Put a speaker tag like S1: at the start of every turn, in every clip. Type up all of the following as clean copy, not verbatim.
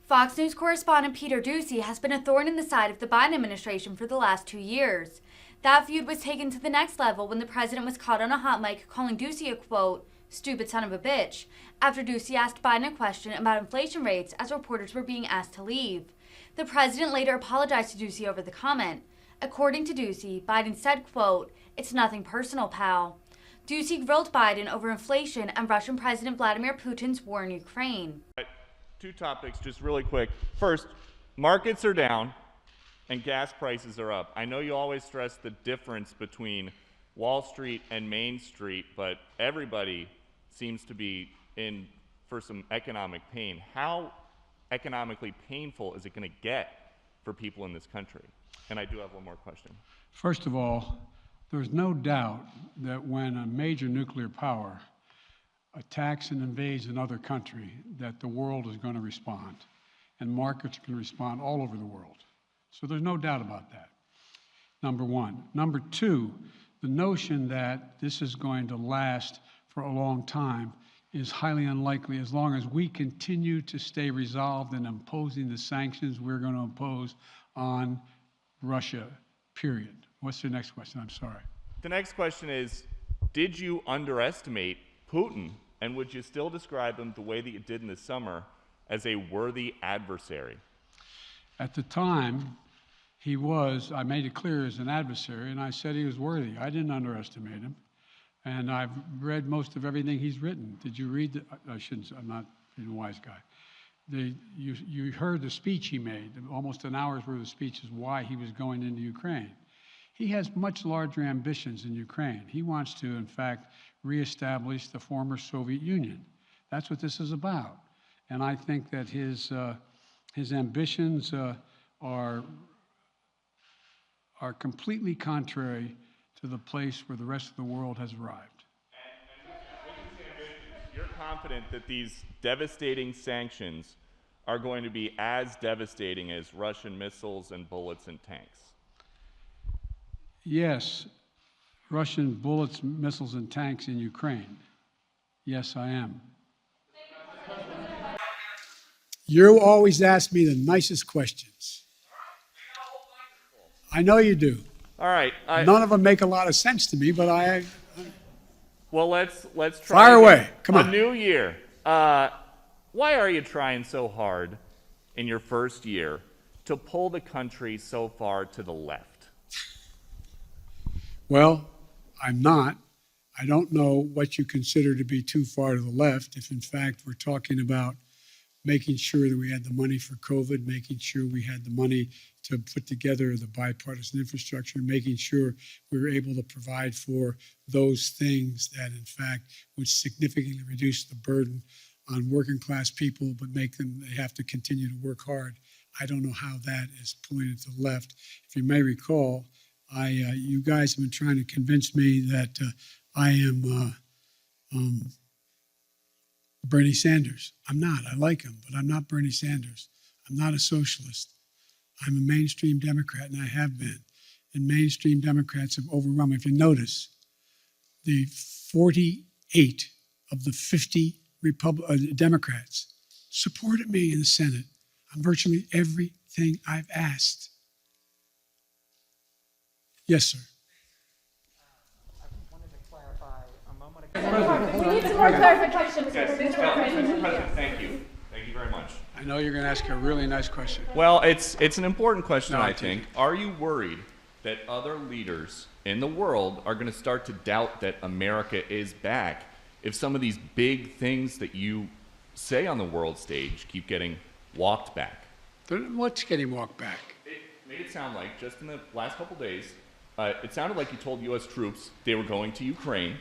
S1: Fox News correspondent Peter Doocy has been a thorn in the side of the Biden administration for the last 2 years. That feud was taken to the next level when the president was caught on a hot mic calling Doocy a, quote, stupid son of a bitch, after Doocy asked Biden a question about inflation rates as reporters were being asked to leave. The president later apologized to Doocy over the comment. According to Doocy, Biden said, quote, it's nothing personal, pal. Doocy grilled Biden over inflation and Russian President Vladimir Putin's war in Ukraine.
S2: Two topics, just really quick. First, markets are down and gas prices are up. I know you always stress the difference between Wall Street and Main Street, but everybody seems to be in for some economic pain. How economically painful is it going to get for people in this country? And I do have one more question.
S3: First of all, there's no doubt that when a major nuclear power attacks and invades another country, that the world is going to respond, and markets can respond all over the world. So there's no doubt about that, number one. Number two, the notion that this is going to last for a long time is highly unlikely as long as we continue to stay resolved in imposing the sanctions we're going to impose on Russia, period. What's the next question? I'm sorry.
S2: The next question is, did you underestimate Putin, and would you still describe him the way that you did in the summer as a worthy adversary?
S3: At the time, he was, I made it clear, as an adversary, and I said he was worthy. I didn't underestimate him. And I've read most of everything he's written. Did you read I shouldn't, I'm not being a wise guy. You heard the speech he made, almost an hour's worth of speeches, why he was going into Ukraine. He has much larger ambitions in Ukraine. He wants to, in fact, reestablish the former Soviet Union. That's what this is about. And I think that his ambitions are completely contrary to the place where the rest of the world has arrived.
S2: And with these ambitions, you're confident that these devastating sanctions are going to be as devastating as Russian missiles and bullets and tanks?
S3: Yes, Russian bullets, missiles, and tanks in Ukraine. Yes, I am.
S4: You always ask me the nicest questions. I know you do.
S2: All right.
S4: None of them make a lot of sense to me, but
S2: Well, let's try.
S4: Fire away. Come on.
S2: A new year. Why are you trying so hard in your first year to pull the country so far to the left?
S4: Well, I'm not. I don't know what you consider to be too far to the left. If in fact we're talking about making sure that we had the money for COVID, making sure we had the money to put together the bipartisan infrastructure, making sure we were able to provide for those things that in fact would significantly reduce the burden on working class people, but make them, they have to continue to work hard. I don't know how that is pulling it to the left. If you may recall, you guys have been trying to convince me that I am Bernie Sanders. I'm not. I like him, but I'm not Bernie Sanders. I'm not a socialist. I'm a mainstream Democrat, and I have been. And mainstream Democrats have overrun me. If you notice, the 48 of the 50 Democrats supported me in the Senate on virtually everything I've asked. Yes, sir.
S5: I wanted to clarify a moment ago.
S6: We need some more clarification.
S2: Yes, Mr. President, thank you. Thank you very much.
S3: I know you're going to ask a really nice question.
S2: Well, it's an important question,
S3: No,
S2: I think. Are you worried that other leaders in the world are going to start to doubt that America is back if some of these big things that you say on the world stage keep getting walked back?
S3: What's getting walked back?
S2: It made it sound like, just in the last couple days, it sounded like you told U.S. troops they were going to Ukraine.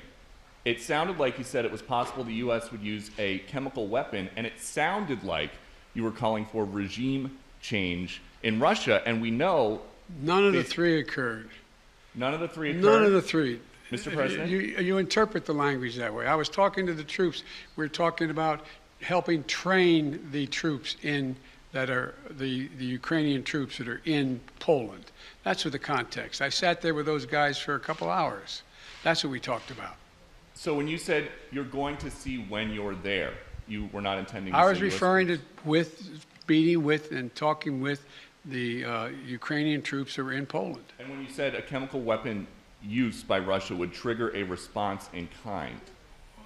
S2: It sounded like you said it was possible the U.S. would use a chemical weapon, and it sounded like you were calling for regime change in Russia, and we know...
S3: None of the three occurred.
S2: None of the three occurred?
S3: None of the three.
S2: Mr. President?
S3: You interpret the language that way. I was talking to the troops. We're talking about helping train the troops that are the Ukrainian troops that are in Poland. That's what the context. I sat there with those guys for a couple hours. That's what we talked about.
S2: So when you said you're going to see when you're there, you were not intending to
S3: I was
S2: say
S3: referring to with meeting with and talking with the Ukrainian troops who are in Poland.
S2: And when you said a chemical weapon use by Russia would trigger a response in kind,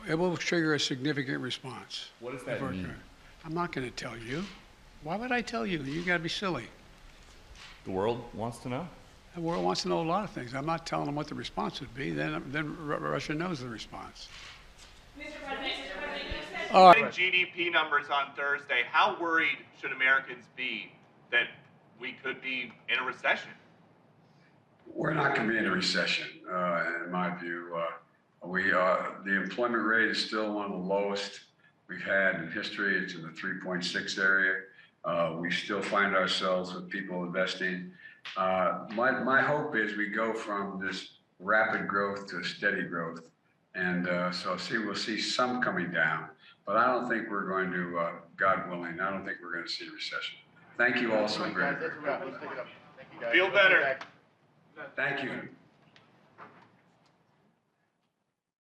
S3: It will trigger a significant response.
S2: what does that mean?
S3: I'm not going to tell you. Why would I tell you? You got to be silly.
S2: The world wants to know?
S3: The world wants to know a lot of things. I'm not telling them what the response would be. Then Russia knows the response.
S2: GDP numbers on Thursday. How worried should Americans be that we could be in a recession?
S4: We're not going to be in a recession, in my view. The employment rate is still one of the lowest we've had in history. It's in the 3.6 area. We still find ourselves with people investing. My hope is we go from this rapid growth to steady growth. And we'll see some coming down. But I don't think we're going to, God willing, I don't think we're going to see a recession. Thank you all so very much.
S2: Feel better.
S4: Thank you.